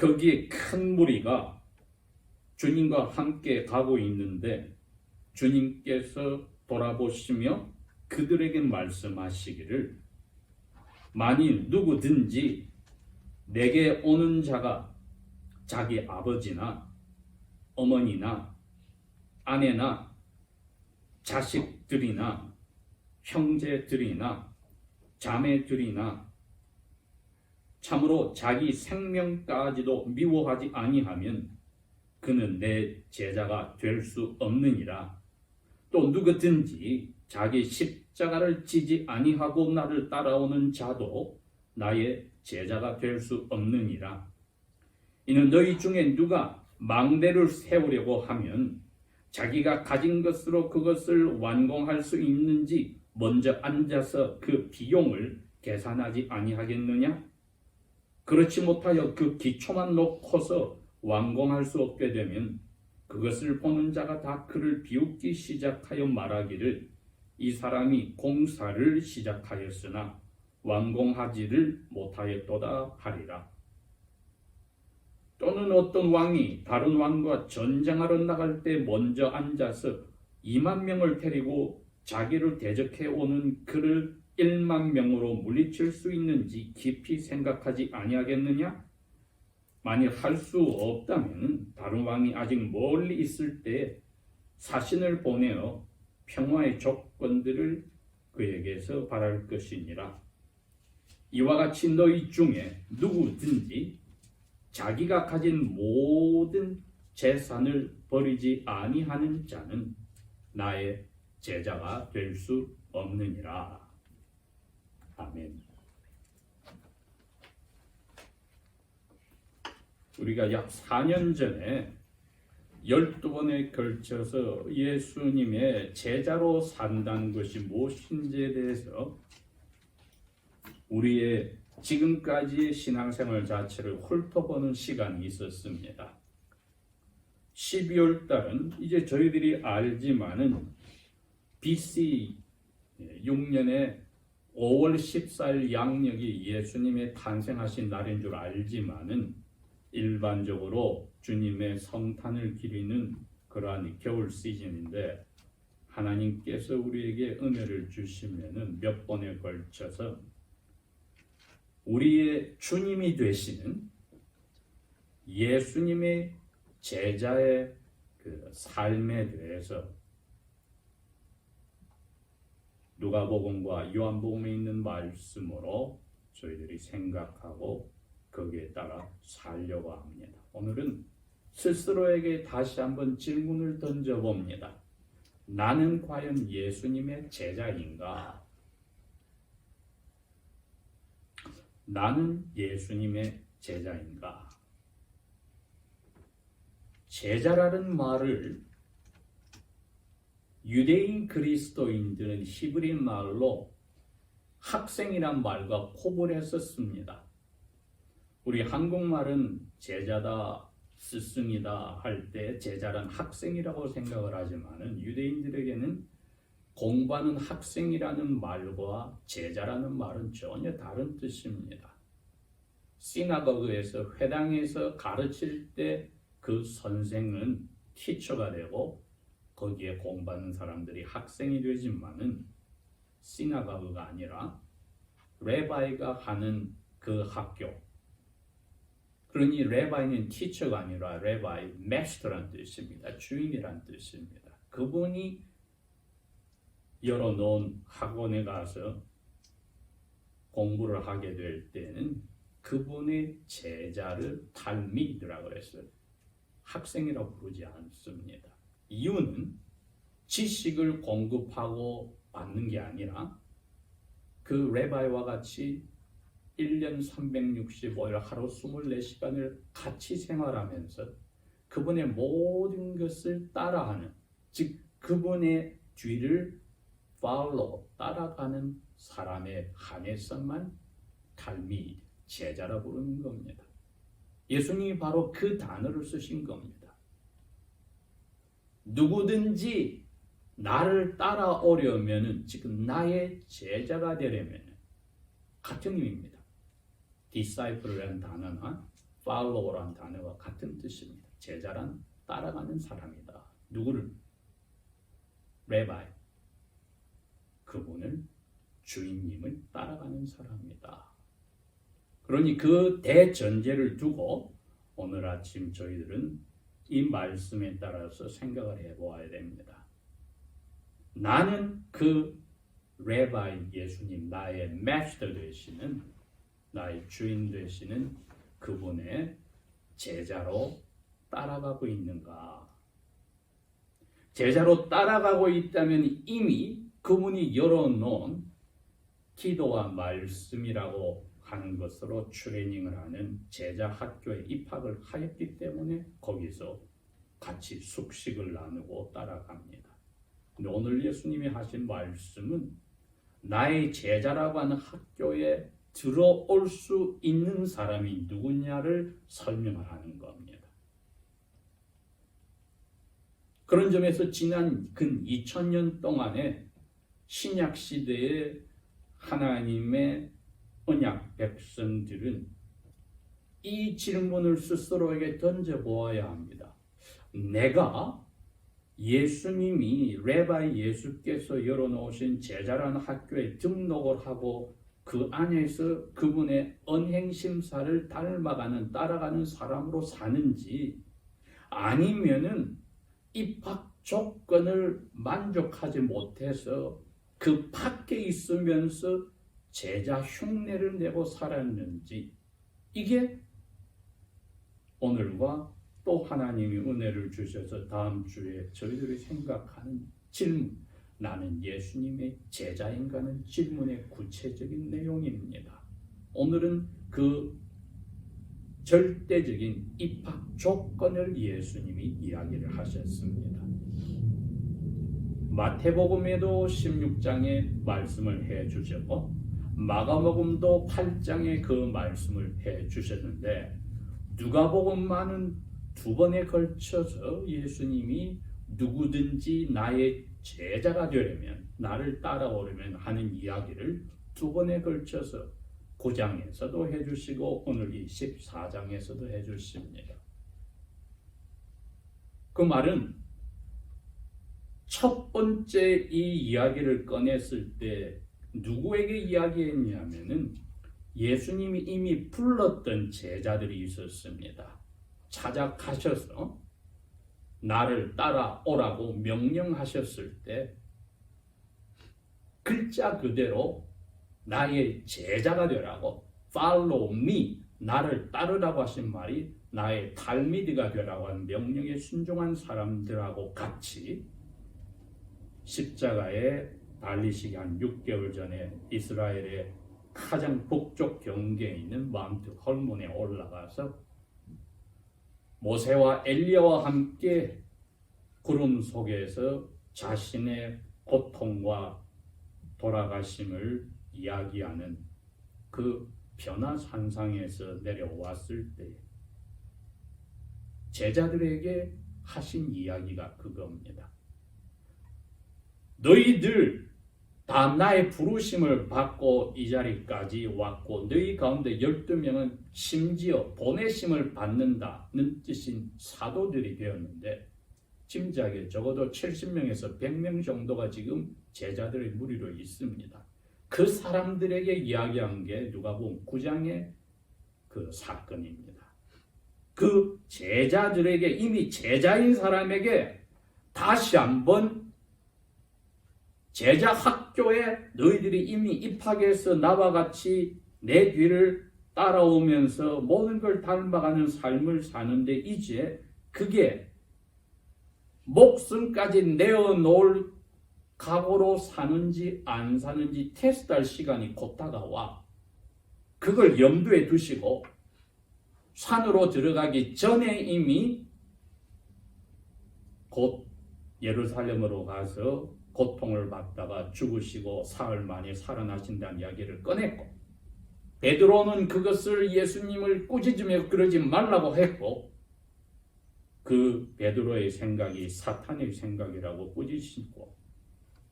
거기에 큰 무리가 주님과 함께 가고 있는데 주님께서 돌아보시며 그들에게 말씀하시기를 만일 누구든지 내게 오는 자가 자기 아버지나 어머니나 아내나 자식들이나 형제들이나 자매들이나 참으로 자기 생명까지도 미워하지 아니하면 그는 내 제자가 될 수 없느니라. 또 누구든지 자기 십자가를 지지 아니하고 나를 따라오는 자도 나의 제자가 될 수 없느니라. 이는 너희 중에 누가 망대를 세우려고 하면 자기가 가진 것으로 그것을 완공할 수 있는지 먼저 앉아서 그 비용을 계산하지 아니하겠느냐? 그렇지 못하여 그 기초만 놓고서 완공할 수 없게 되면 그것을 보는 자가 다 그를 비웃기 시작하여 말하기를 이 사람이 공사를 시작하였으나 완공하지를 못하였도다 하리라. 또는 어떤 왕이 다른 왕과 전쟁하러 나갈 때 먼저 앉아서 2만 명을 데리고 자기를 대적해 오는 그를 1만 명으로 물리칠 수 있는지 깊이 생각하지 아니하겠느냐? 만일 할 수 없다면 다른 왕이 아직 멀리 있을 때 사신을 보내어 평화의 조건들을 그에게서 바랄 것이니라. 이와 같이 너희 중에 누구든지 자기가 가진 모든 재산을 버리지 아니하는 자는 나의 제자가 될 수 없느니라. 아멘. 우리가 약 4년 전에 12번에 걸쳐서 예수님의 제자로 산다는 것이 무엇인지에 대해서 우리의 지금까지의 신앙생활 자체를 훑어보는 시간이 있었습니다. 12월 달은 이제 저희들이 알지만은 BC 6년에 5월 14일 양력이 예수님의 탄생하신 날인 줄 알지만은 일반적으로 주님의 성탄을 기리는 그러한 겨울 시즌인데 하나님께서 우리에게 은혜를 주시면은 몇 번에 걸쳐서 우리의 주님이 되시는 예수님의 제자의 그 삶에 대해서 누가복음과 요한복음에 있는 말씀으로 저희들이 생각하고 거기에 따라 살려고 합니다. 오늘은 스스로에게 다시 한번 질문을 던져봅니다. 나는 과연 예수님의 제자인가? 나는 예수님의 제자인가? 제자라는 말을 유대인 그리스도인들은 히브리 말로 학생이란 말과 코볼해서 씁니다. 우리 한국말은 제자다, 스승이다 할 때 제자란 학생이라고 생각을 하지만은 유대인들에게는 공부하는 학생이라는 말과 제자라는 말은 전혀 다른 뜻입니다. 시나고그에서 회당에서 가르칠 때 그 선생은 티처가 되고 거기에 공부하는 사람들이 학생이 되지만은 시나고그가 아니라 레바이가 하는 그 학교. 그러니 레바이는 티처가 아니라 레바이, 마스터란 뜻입니다. 주인이란 뜻입니다. 그분이 열어놓은 학원에 가서 공부를 하게 될 때는 그분의 제자를 탈미드라고 했어요. 학생이라고 부르지 않습니다. 이유는 지식을 공급하고 받는 게 아니라 그 레바이와 같이 1년 365일 하루 24시간을 같이 생활하면서 그분의 모든 것을 따라하는, 즉 그분의 뒤를 follow, 따라가는 사람에 한해서만 탈미, 제자라 부르는 겁니다. 예수님이 바로 그 단어를 쓰신 겁니다. 누구든지 나를 따라오려면은, 지금 나의 제자가 되려면 같은 의미입니다. disciple라는 단어나 follow라는 단어와 같은 뜻입니다. 제자란 따라가는 사람이다. 누구를? 레바이. 그분을, 주인님을 따라가는 사람이다. 그러니 그 대전제를 두고 오늘 아침 저희들은 이 말씀에 따라서 생각을 해보아야 됩니다. 나는 그 레바이 예수님, 나의 마스터 되시는, 나의 주인 되시는 그분의 제자로 따라가고 있는가? 제자로 따라가고 있다면 이미 그분이 열어놓은 기도와 말씀이라고 하는 것으로 트레이닝을 하는 제자 학교에 입학을 하였기 때문에 거기서 같이 숙식을 나누고 따라갑니다. 근데 오늘 예수님이 하신 말씀은 나의 제자라고 하는 학교에 들어올 수 있는 사람이 누구냐를 설명을 하는 겁니다. 그런 점에서 지난 근 2000년 동안에 신약 시대의 하나님의 언약 백성들은 이 질문을 스스로에게 던져보아야 합니다. 내가 예수님이 레바이 예수께서 열어놓으신 제자라는 학교에 등록을 하고 그 안에서 그분의 언행심사를 닮아가는 따라가는 사람으로 사는지 아니면은 입학 조건을 만족하지 못해서 그 밖에 있으면서 제자 흉내를 내고 살았는지 이게 오늘과 또 하나님이 은혜를 주셔서 다음 주에 저희들이 생각하는 질문, 나는 예수님의 제자인가는 질문의 구체적인 내용입니다. 오늘은 그 절대적인 입학 조건을 예수님이 이야기를 하셨습니다. 마태복음에도 16장에 말씀을 해주셨고 마가복음도 8장에 그 말씀을 해주셨는데 누가복음만은 두 번에 걸쳐서 예수님이 누구든지 나의 제자가 되려면 나를 따라오려면 하는 이야기를 두 번에 걸쳐서 9장에서도 해주시고 오늘 이 14장에서도 해주십니다. 그 말은 첫 번째 이 이야기를 꺼냈을 때 누구에게 이야기했냐면은 예수님이 이미 불렀던 제자들이 있었습니다. 찾아가셔서 나를 따라오라고 명령하셨을 때 글자 그대로 나의 제자가 되라고 follow me, 나를 따르라고 하신 말이 나의 탈미드가 되라고 하는 명령에 순종한 사람들하고 같이 십자가에 달리시기 한 6개월 전에 이스라엘의 가장 북쪽 경계에 있는 마운트 헐몬에 올라가서 모세와 엘리야와 함께 구름 속에서 자신의 고통과 돌아가심을 이야기하는 그 변화산상에서 내려왔을 때 제자들에게 하신 이야기가 그겁니다. 너희들 다 나의 부르심을 받고 이 자리까지 왔고 너희 가운데 12명은 심지어 보내심을 받는다는 뜻인 사도들이 되었는데 짐작에 적어도 70명에서 100명 정도가 지금 제자들의 무리로 있습니다. 그 사람들에게 이야기한 게 누가복음 9장의 그 사건입니다. 그 제자들에게 이미 제자인 사람에게 다시 한번 제자 학교에 너희들이 이미 입학해서 나와 같이 내 뒤를 따라오면서 모든 걸 닮아가는 삶을 사는데 이제 그게 목숨까지 내어놓을 각오로 사는지 안 사는지 테스트할 시간이 곧 다가와. 그걸 염두에 두시고 산으로 들어가기 전에 이미 곧 예루살렘으로 가서 고통을 받다가 죽으시고 사흘 만에 살아나신다는 이야기를 꺼냈고 베드로는 그것을 예수님을 꾸짖으며 그러지 말라고 했고 그 베드로의 생각이 사탄의 생각이라고 꾸짖고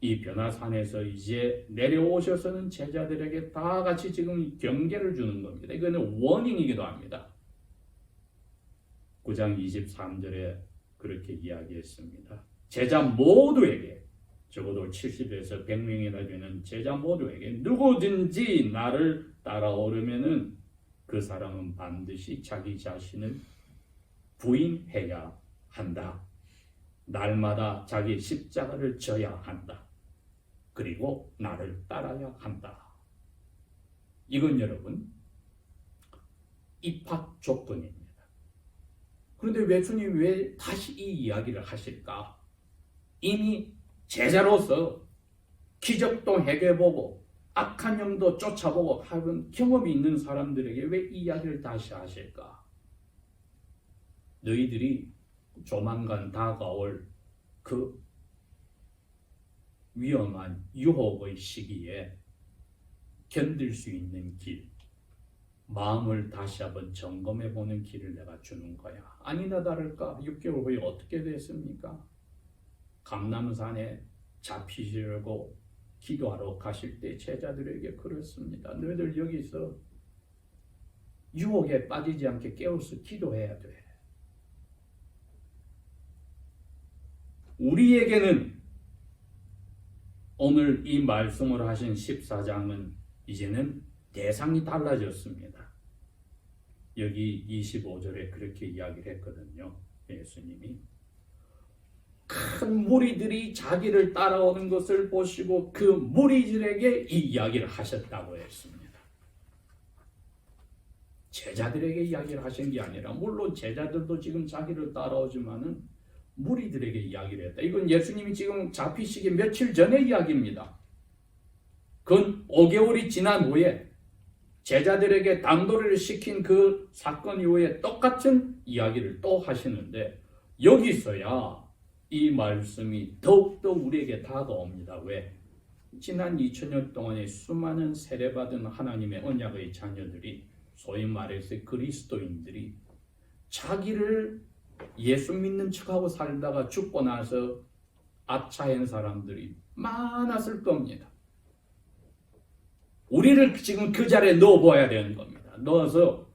이 변화산에서 이제 내려오셔서는 제자들에게 다 같이 지금 경계를 주는 겁니다. 이거는 워닝이기도 합니다. 9장 23절에 그렇게 이야기했습니다. 제자 모두에게, 적어도 70에서 100명이나 되는 제자 모두에게 누구든지 나를 따라오려면은 그 사람은 반드시 자기 자신을 부인해야 한다. 날마다 자기 십자가를 져야 한다. 그리고 나를 따라야 한다. 이건 여러분 입학 조건입니다. 그런데 왜 주님이 왜 다시 이 이야기를 하실까? 이미 제자로서 기적도 해결보고 악한 영도 쫓아보고 하는 경험이 있는 사람들에게 왜 이 이야기를 다시 하실까? 너희들이 조만간 다가올 그 위험한 유혹의 시기에 견딜 수 있는 길, 마음을 다시 한번 점검해보는 길을 내가 주는 거야. 아니나 다를까 6개월 후에 어떻게 됐습니까? 감람산에 잡히시려고 기도하러 가실 때 제자들에게 그렇습니다. 너희들 여기서 유혹에 빠지지 않게 깨어서 기도해야 돼. 우리에게는 오늘 이 말씀을 하신 14장은 이제는 대상이 달라졌습니다. 여기 25절에 그렇게 이야기를 했거든요. 예수님이 큰 무리들이 자기를 따라오는 것을 보시고 그 무리들에게 이 이야기를 하셨다고 했습니다. 제자들에게 이야기를 하신 게 아니라, 물론 제자들도 지금 자기를 따라오지만은 무리들에게 이야기를 했다. 이건 예수님이 지금 잡히시기 며칠 전의 이야기입니다. 그건 5개월이 지난 후에 제자들에게 단도리를 시킨 그 사건 이후에 똑같은 이야기를 또 하시는데, 여기서야 이 말씀이 더욱더 우리에게 다가옵니다. 왜? 지난 2000년 동안에 수많은 세례받은 하나님의 언약의 자녀들이, 소위 말해서 그리스도인들이 자기를 예수 믿는 척하고 살다가 죽고 나서 아차한 사람들이 많았을 겁니다. 우리를 지금 그 자리에 넣어보아야 되는 겁니다. 넣어서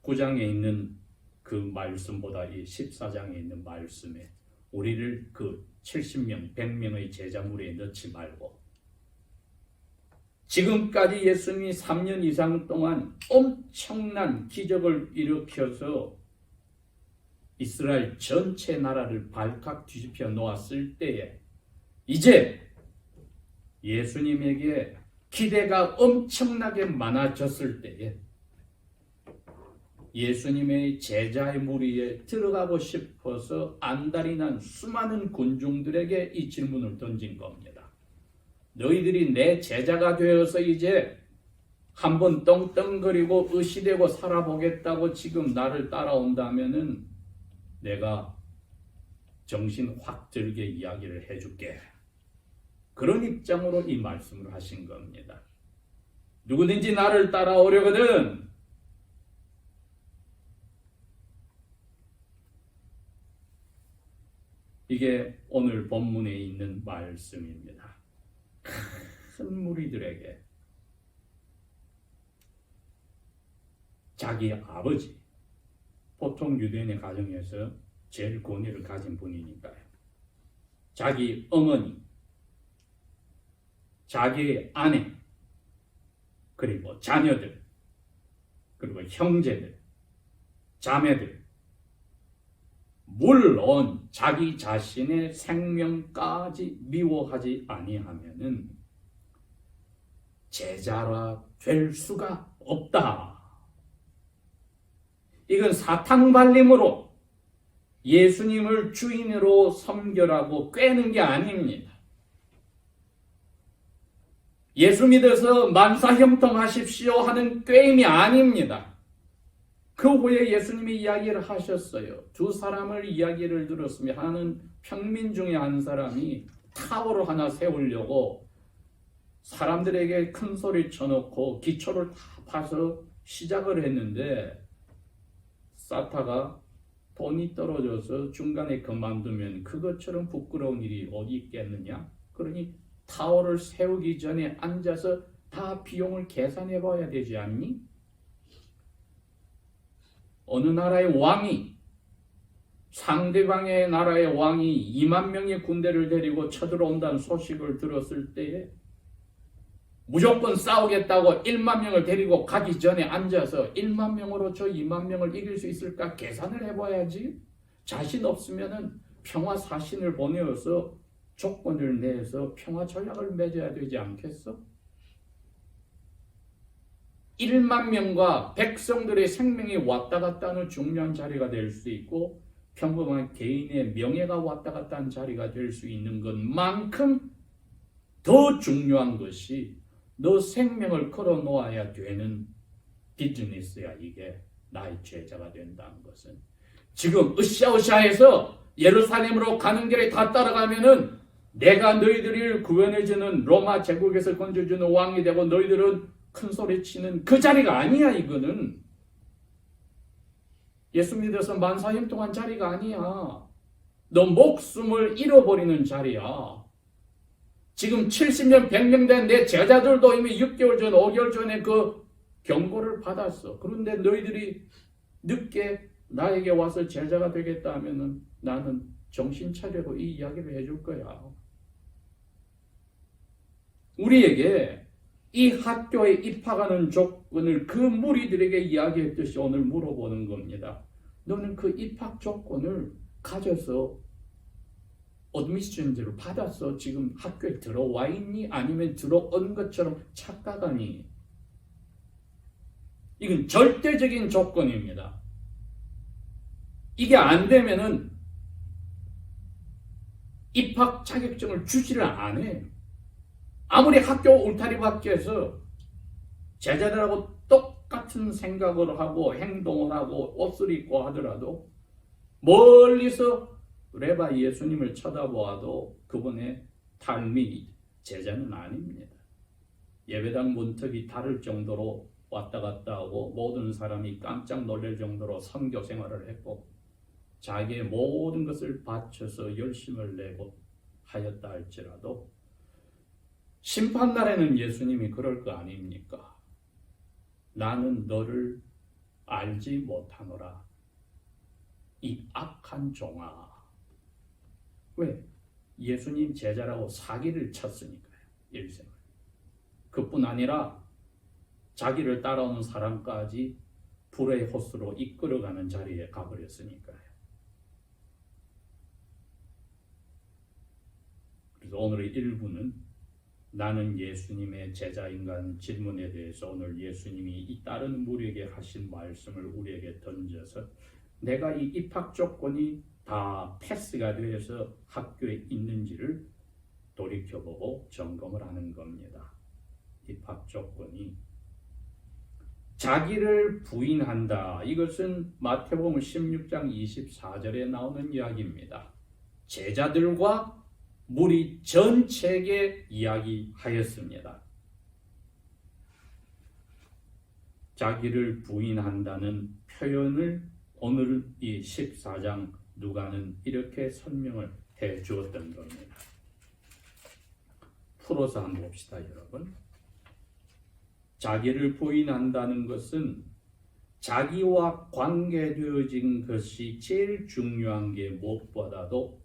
9장에 있는 그 말씀보다 이 14장에 있는 말씀에 우리를 그 70명, 100명의 제자무리에 넣지 말고, 지금까지 예수님이 3년 이상 동안 엄청난 기적을 일으켜서 이스라엘 전체 나라를 발칵 뒤집혀 놓았을 때에 이제 예수님에게 기대가 엄청나게 많아졌을 때에 예수님의 제자의 무리에 들어가고 싶어서 안달이 난 수많은 군중들에게 이 질문을 던진 겁니다. 너희들이 내 제자가 되어서 이제 한번 떵떵거리고 의시되고 살아보겠다고 지금 나를 따라온다면은 내가 정신 확 들게 이야기를 해줄게. 그런 입장으로 이 말씀을 하신 겁니다. 누구든지 나를 따라오려거든 이게 오늘 본문에 있는 말씀입니다. 큰 무리들에게 자기 아버지, 보통 유대인의 가정에서 제일 권위를 가진 분이니까요. 자기 어머니, 자기의 아내, 그리고 자녀들, 그리고 형제들, 자매들, 물론 자기 자신의 생명까지 미워하지 아니하면은 제자라 될 수가 없다. 이건 사탕 발림으로 예수님을 주인으로 섬겨라고 꿰는 게 아닙니다. 예수 믿어서 만사형통하십시오 하는 꿰임이 아닙니다. 그 후에 예수님이 이야기를 하셨어요. 두 사람을 이야기를 들었으면, 하나는 평민 중에 한 사람이 타워를 하나 세우려고 사람들에게 큰 소리 쳐놓고 기초를 다 파서 시작을 했는데 쌓다가 돈이 떨어져서 중간에 그만두면 그것처럼 부끄러운 일이 어디 있겠느냐? 그러니 타워를 세우기 전에 앉아서 다 비용을 계산해 봐야 되지 않니? 어느 나라의 왕이 상대방의 나라의 왕이 2만 명의 군대를 데리고 쳐들어온다는 소식을 들었을 때에 무조건 싸우겠다고 1만 명을 데리고 가기 전에 앉아서 1만 명으로 저 2만 명을 이길 수 있을까 계산을 해봐야지. 자신 없으면은 평화 사신을 보내어서 조건을 내서 평화 전략을 맺어야 되지 않겠어? 1만 명과 백성들의 생명이 왔다 갔다 하는 중요한 자리가 될 수 있고 평범한 개인의 명예가 왔다 갔다 하는 자리가 될 수 있는 것만큼 더 중요한 것이 너 생명을 걸어 놓아야 되는 비즈니스야. 이게 나의 제자가 된다는 것은. 지금 으쌰으쌰해서 예루살렘으로 가는 길에 다 따라가면은 내가 너희들을 구원해주는 로마 제국에서 건져주는 왕이 되고 너희들은 큰 소리 치는 그 자리가 아니야. 이거는 예수 믿어서 만사형 동안 자리가 아니야. 너 목숨을 잃어버리는 자리야. 지금 70년 100년 된 내 제자들도 이미 6개월 전 5개월 전에 그 경고를 받았어. 그런데 너희들이 늦게 나에게 와서 제자가 되겠다 하면은 나는 정신 차리고 이 이야기를 해줄 거야. 우리에게 이 학교에 입학하는 조건을 그 무리들에게 이야기했듯이 오늘 물어보는 겁니다. 너는 그 입학 조건을 가져서 어드미션제를 받았어? 지금 학교에 들어와 있니? 아니면 들어온 것처럼 착각하니? 이건 절대적인 조건입니다. 이게 안 되면은 입학 자격증을 주지를 않아요. 아무리 학교 울타리 밖에서 제자들하고 똑같은 생각을 하고 행동을 하고 옷을 입고 하더라도 멀리서 레바 예수님을 쳐다보아도 그분의 탈미 제자는 아닙니다. 예배당 문턱이 다를 정도로 왔다 갔다 하고 모든 사람이 깜짝 놀랄 정도로 선교 생활을 했고 자기의 모든 것을 바쳐서 열심을 내고 하였다 할지라도 심판날에는 예수님이 그럴 거 아닙니까? 나는 너를 알지 못하노라. 이 악한 종아. 왜? 예수님 제자라고 사기를 쳤으니까요. 일생을. 그뿐 아니라 자기를 따라오는 사람까지 불의 호수로 이끌어가는 자리에 가버렸으니까요. 그래서 오늘의 일부는 나는 예수님의 제자인가는 질문에 대해서 오늘 예수님이 이 다른 무리에게 하신 말씀을 우리에게 던져서 내가 이 입학 조건이 다 패스가 되어서 학교에 있는지를 돌이켜보고 점검을 하는 겁니다. 입학 조건이 자기를 부인한다. 이것은 마태복음 16장 24절에 나오는 이야기입니다. 제자들과 무리 전체에게 이야기하였습니다. 자기를 부인한다는 표현을 오늘 이 14장 누가는 이렇게 설명을 해 주었던 겁니다. 풀어서 한번 봅시다, 여러분. 자기를 부인한다는 것은 자기와 관계되어진 것이 제일 중요한 게 무엇보다도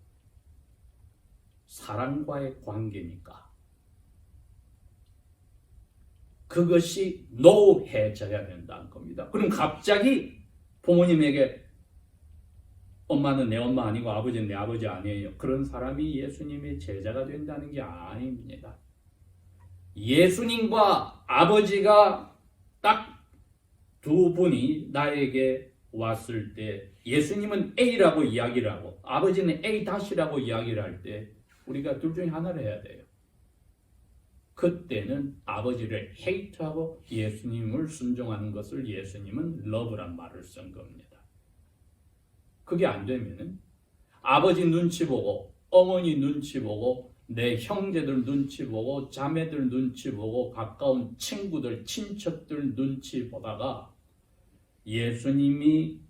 사랑과의 관계니까 그것이 노해져야 된다는 겁니다. 그럼 갑자기 부모님에게 엄마는 내 엄마 아니고 아버지는 내 아버지 아니에요. 그런 사람이 예수님의 제자가 된다는 게 아닙니다. 예수님과 아버지가 딱 두 분이 나에게 왔을 때 예수님은 A라고 이야기를 하고 아버지는 A-라고 이야기를 할 때 우리가 둘 중에 하나를 해야 돼요. 그때는 아버지를 hate하고 예수님을 순종하는 것을 예수님은 love란 말을 쓴 겁니다. 그게 안 되면은 아버지 눈치 보고 어머니 눈치 보고 내 형제들 눈치 보고 자매들 눈치 보고 가까운 친구들 친척들 눈치 보다가 예수님이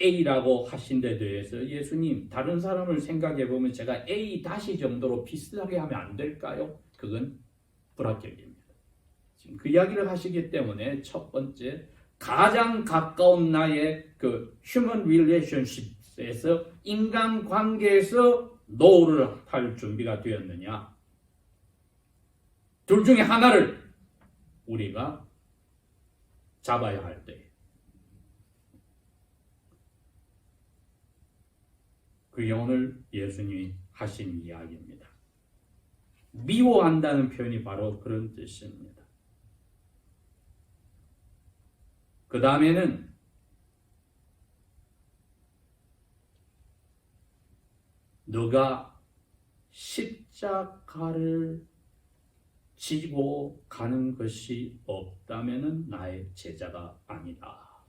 A라고 하신 데 대해서 예수님 다른 사람을 생각해 보면 제가 A- 정도로 비슷하게 하면 안 될까요? 그건 불합격입니다. 지금 그 이야기를 하시기 때문에 첫 번째 가장 가까운 나의 그 human relationship에서 인간관계에서 노를 할 준비가 되었느냐? 둘 중에 하나를 우리가 잡아야 할 때. 그게 오늘 예수님이 하신 이야기입니다. 미워한다는 표현이 바로 그런 뜻입니다. 그 다음에는 너가 십자가를 지고 가는 것이 없다면 나의 제자가 아니다.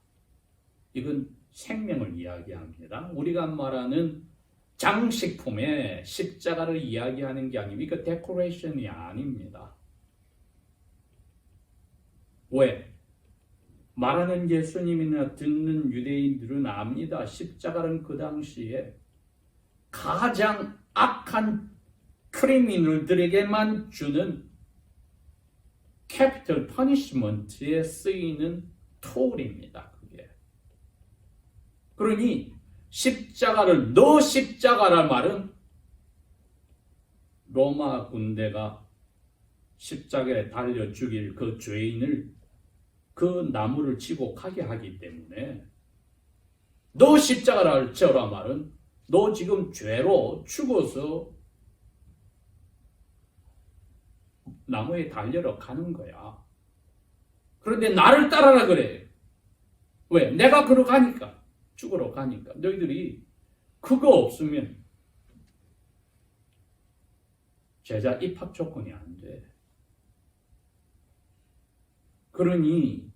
이건 생명을 이야기합니다. 우리가 말하는 장식품에 십자가를 이야기하는 게 아니고 이거 데코레이션이 아닙니다. 왜? 말하는 예수님이나 듣는 유대인들은 압니다. 십자가는 그 당시에 가장 악한 크리미널들에게만 주는 캐피털 퍼니시먼트에 쓰이는 툴입니다. 그게. 그러니 십자가를 너 십자가란 말은 로마 군대가 십자가에 달려 죽일 그 죄인을 그 나무를 지고 가게 하기 때문에 너 십자가를 지어라 말은 너 지금 죄로 죽어서 나무에 달려러 가는 거야. 그런데 나를 따라라 그래. 왜? 내가 그러 가니까. 죽으러 가니까. 너희들이 그거 없으면 제자 입학 조건이 안 돼. 그러니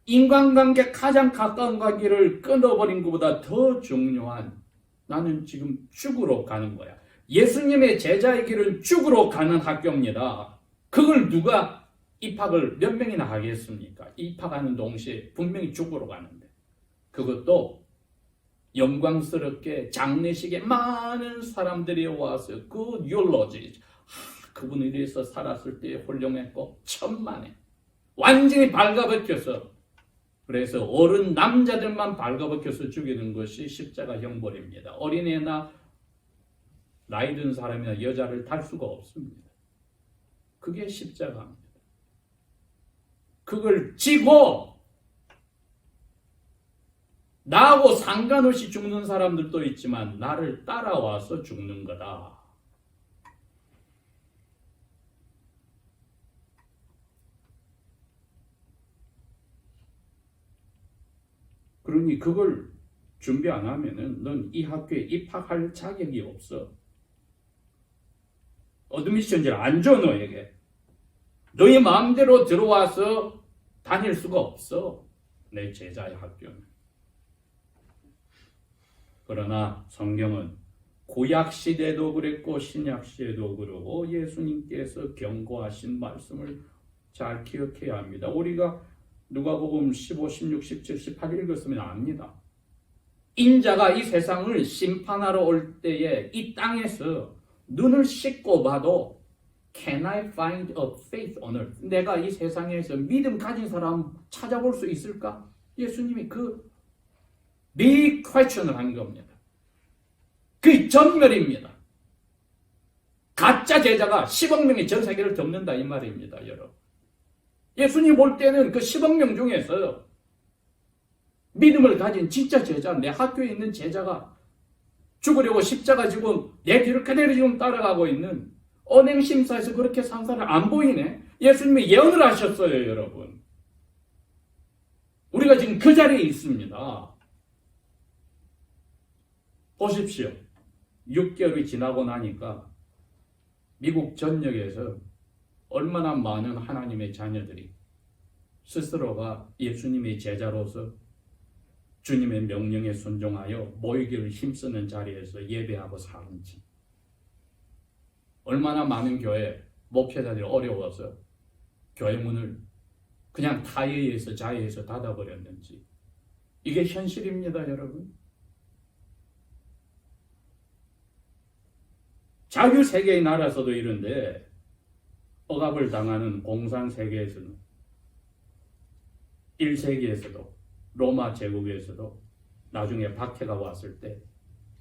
인간관계 가장 가까운 관계를 끊어버린 것보다 더 중요한 나는 지금 죽으러 가는 거야. 예수님의 제자의 길은 죽으러 가는 학교입니다. 그걸 누가 입학을 몇 명이나 하겠습니까? 입학하는 동시에 분명히 죽으러 가는데 그것도 영광스럽게 장례식에 많은 사람들이 와서 그 율로지 그분에 대해서 살았을 때 훌륭했고 천만에 완전히 발가벗겨서 그래서 어른 남자들만 발가벗겨서 죽이는 것이 십자가 형벌입니다. 어린애나 나이 든 사람이나 여자를 달 수가 없습니다. 그게 십자가입니다. 그걸 지고 나하고 상관없이 죽는 사람들도 있지만 나를 따라와서 죽는 거다. 그러니 그걸 준비 안 하면은 넌 이 학교에 입학할 자격이 없어. 어드미션지를 안 줘 너에게. 너의 마음대로 들어와서 다닐 수가 없어. 내 제자의 학교는. 그러나 성경은 구약 시대도 그랬고 신약 시대도 그러고 예수님께서 경고하신 말씀을 잘 기억해야 합니다. 우리가 누가복음 15, 16, 17, 18 읽었으면 압니다. 인자가 이 세상을 심판하러 올 때에 이 땅에서 눈을 씻고 봐도 Can I find a faith on earth? 내가 이 세상에서 믿음 가진 사람 찾아볼 수 있을까? 예수님이 그 big question을 한 겁니다. 그 전멸입니다. 가짜 제자가 10억 명이 전 세계를 덮는다 이 말입니다, 여러분. 예수님 볼 때는 그 10억 명 중에서 믿음을 가진 진짜 제자, 내 학교에 있는 제자가 죽으려고 십자가 지고 내 뒤를 그대로 지금 따라가고 있는 언행심사에서 그렇게 산 사람 안 보이네. 예수님이 예언을 하셨어요, 여러분. 우리가 지금 그 자리에 있습니다. 보십시오. 6개월이 지나고 나니까 미국 전역에서 얼마나 많은 하나님의 자녀들이 스스로가 예수님의 제자로서 주님의 명령에 순종하여 모이기를 힘쓰는 자리에서 예배하고 사는지, 얼마나 많은 교회 목회자들이 어려워서 교회 문을 그냥 타의에서 자의에서 닫아버렸는지, 이게 현실입니다, 여러분. 자유세계의 나라에서도 이런데 억압을 당하는 공산세계에서는 1세기에서도 로마 제국에서도 나중에 박해가 왔을 때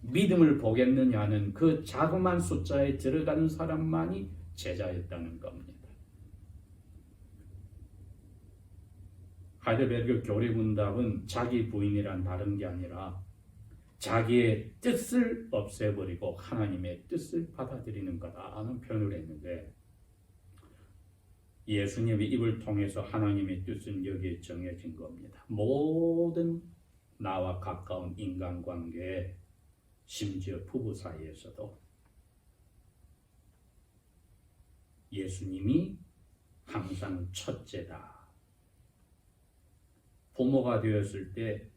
믿음을 보겠느냐 하는 그 자그마한 숫자에 들어가는 사람만이 제자였다는 겁니다. 하이델베르그 교리문답은 자기 부인이란 다른 게 아니라 자기의 뜻을 없애버리고 하나님의 뜻을 받아들이는 거다라는 표현을 했는데, 예수님의 입을 통해서 하나님의 뜻은 여기에 정해진 겁니다. 모든 나와 가까운 인간관계, 심지어 부부 사이에서도 예수님이 항상 첫째다. 부모가 되었을 때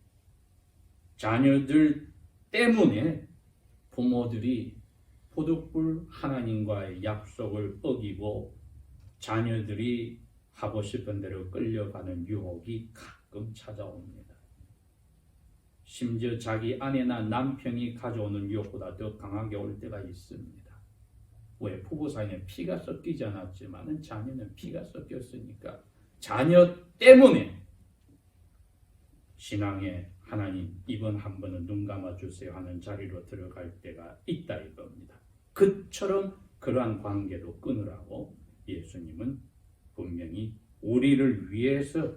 자녀들 때문에 부모들이 포도불 하나님과의 약속을 어기고 자녀들이 하고 싶은 대로 끌려가는 유혹이 가끔 찾아옵니다. 심지어 자기 아내나 남편이 가져오는 유혹보다 더 강하게 올 때가 있습니다. 왜? 부부 사이는 피가 섞이지 않았지만 자녀는 피가 섞였으니까 자녀 때문에 신앙의 하나님, 이번 한 번은 눈 감아주세요 하는 자리로 들어갈 때가 있다 이겁니다. 그처럼 그러한 관계도 끊으라고 예수님은 분명히 우리를 위해서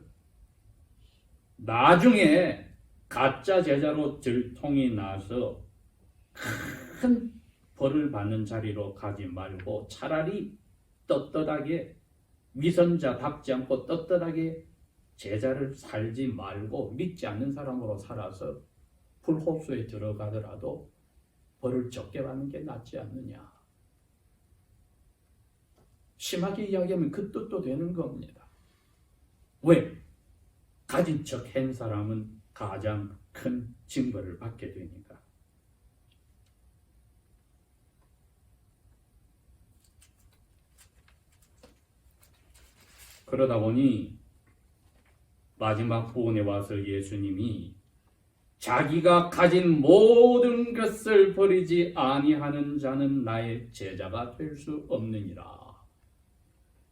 나중에 가짜 제자로 들통이 나서 큰 벌을 받는 자리로 가지 말고 차라리 떳떳하게 위선자답지 않고 떳떳하게 제자를 살지 말고 믿지 않는 사람으로 살아서 불호수에 들어가더라도 벌을 적게 받는 게 낫지 않느냐. 심하게 이야기하면 그 뜻도 되는 겁니다. 왜? 가진 척 한 사람은 가장 큰 징벌을 받게 되니까. 그러다 보니 마지막 부분에 와서 예수님이 자기가 가진 모든 것을 버리지 아니하는 자는 나의 제자가 될 수 없느니라.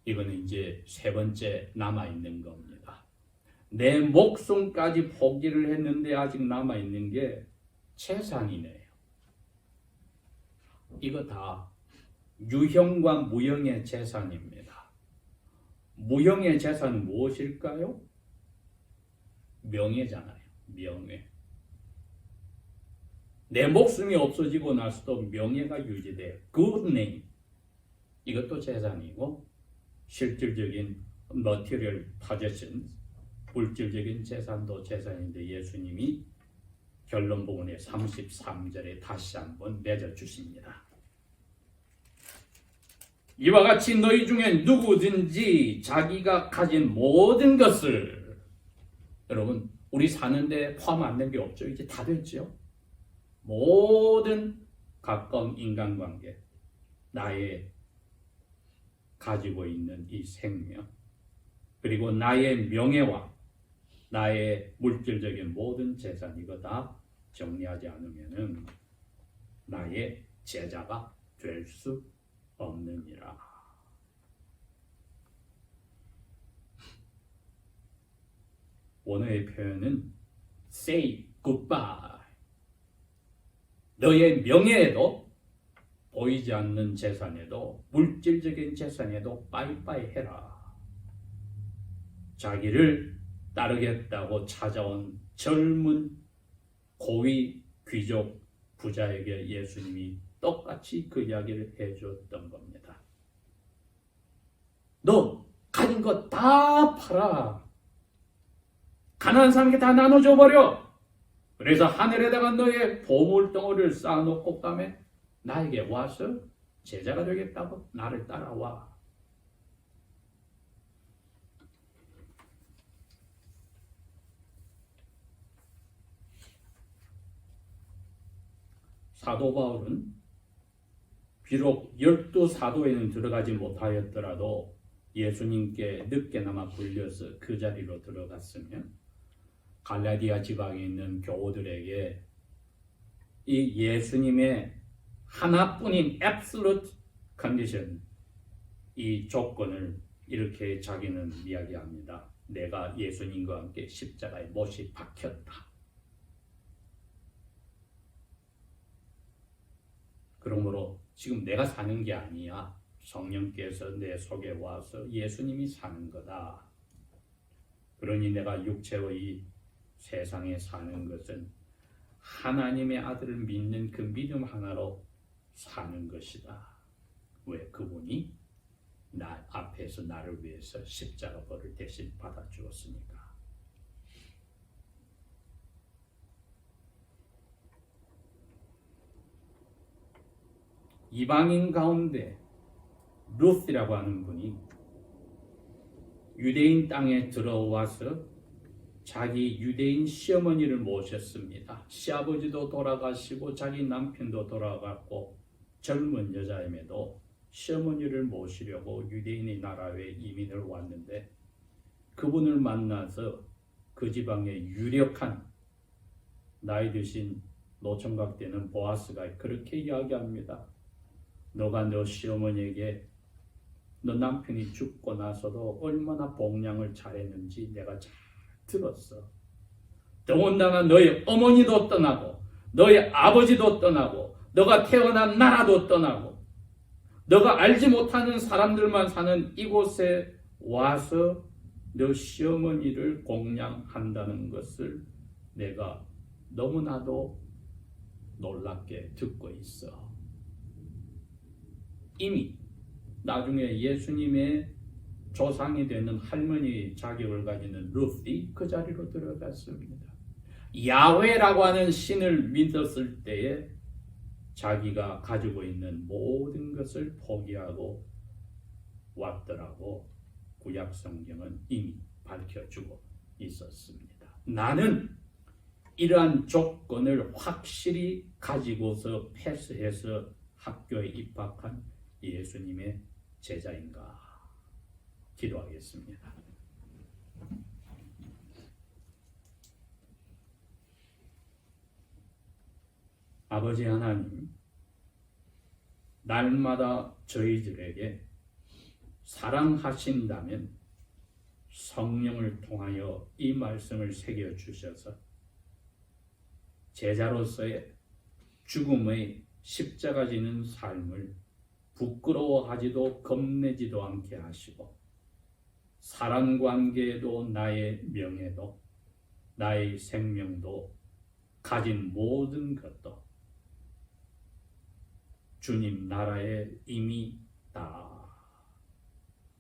이거는 이제 세 번째 남아있는 겁니다. 내 목숨까지 포기를 했는데 아직 남아있는 게 재산이네요. 이거 다 유형과 무형의 재산입니다. 무형의 재산은 무엇일까요? 명예잖아요. 명예. 내 목숨이 없어지고 나서도 명예가 유지돼. Good name. 이것도 재산이고, 실질적인 material possessions, 물질적인 재산도 재산인데 예수님이 결론 부분에 33절에 다시 한번 맺어주십니다. 이와 같이 너희 중에 누구든지 자기가 가진 모든 것을, 여러분 우리 사는데 포함 안 된 게 없죠. 이제 다 됐죠. 모든 가까운 인간관계, 나의 가지고 있는 이 생명, 그리고 나의 명예와 나의 물질적인 모든 재산, 이거 다 정리하지 않으면은 나의 제자가 될 수 없느니라. 원어의 표현은 say goodbye. 너의 명예에도, 보이지 않는 재산에도, 물질적인 재산에도 빠이빠이 해라. 자기를 따르겠다고 찾아온 젊은 고위 귀족 부자에게 예수님이 똑같이 그 이야기를 해줬던 겁니다. 너 가진 거 다 팔아. 가난한 사람에게 다 나눠줘 버려. 그래서 하늘에다가 너의 보물덩어리를 쌓아놓고 가면 나에게 와서 제자가 되겠다고 나를 따라와. 사도 바울은 비록 12사도에는 들어가지 못하였더라도 예수님께 늦게나마 불려서 그 자리로 들어갔으면 갈라디아 지방에 있는 교우들에게 이 예수님의 하나뿐인 absolute condition, 이 조건을 이렇게 자기는 이야기합니다. 내가 예수님과 함께 십자가에 못이 박혔다. 그러므로 지금 내가 사는 게 아니야. 성령께서 내 속에 와서 예수님이 사는 거다. 그러니 내가 육체의 이 세상에 사는 것은 하나님의 아들을 믿는 그 믿음 하나로 사는 것이다. 왜? 그분이 나 앞에서 나를 위해서 십자가 벌을 대신 받아 주었으니까. 이방인 가운데 루스라고 하는 분이 유대인 땅에 들어와서 자기 유대인 시어머니를 모셨습니다. 시아버지도 돌아가시고 자기 남편도 돌아갔고 젊은 여자임에도 시어머니를 모시려고 유대인의 나라에 이민을 왔는데 그분을 만나서 그 지방의 유력한 나이 드신 노총각 되는 보아스가 그렇게 이야기합니다. 너가 너 시어머니에게 너 남편이 죽고 나서도 얼마나 복량을 잘했는지 내가 잘 들었어. 더군다나 너의 어머니도 떠나고 너의 아버지도 떠나고 너가 태어난 나라도 떠나고 너가 알지 못하는 사람들만 사는 이곳에 와서 너 시어머니를 공양한다는 것을 내가 너무나도 놀랍게 듣고 있어. 이미 나중에 예수님의 조상이 되는 할머니 자격을 가지는 루스이 그 자리로 들어갔습니다. 야훼라고 하는 신을 믿었을 때에 자기가 가지고 있는 모든 것을 포기하고 왔더라고. 구약 성경은 이미 밝혀주고 있었습니다. 나는 이러한 조건을 확실히 가지고서 패스해서 학교에 입학한 예수님의 제자인가? 기도하겠습니다. 아버지 하나님, 날마다 저희들에게 사랑하신다면 성령을 통하여 이 말씀을 새겨주셔서 제자로서의 죽음의 십자가 지는 삶을 부끄러워하지도 겁내지도 않게 하시고 사랑관계에도 나의 명예도 나의 생명도 가진 모든 것도 주님 나라에 이미 다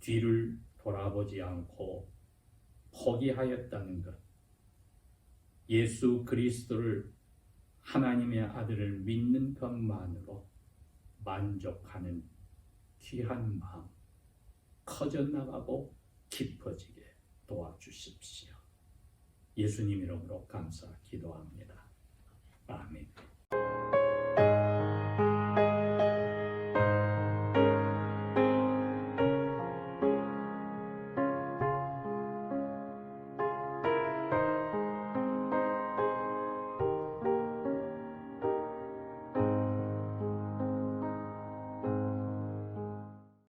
뒤를 돌아보지 않고 포기하였다는 것, 예수 그리스도를 하나님의 아들을 믿는 것만으로 만족하는 귀한 마음 커져나가고 깊어지게 도와주십시오. 예수님 이름으로 감사 기도합니다. 아멘.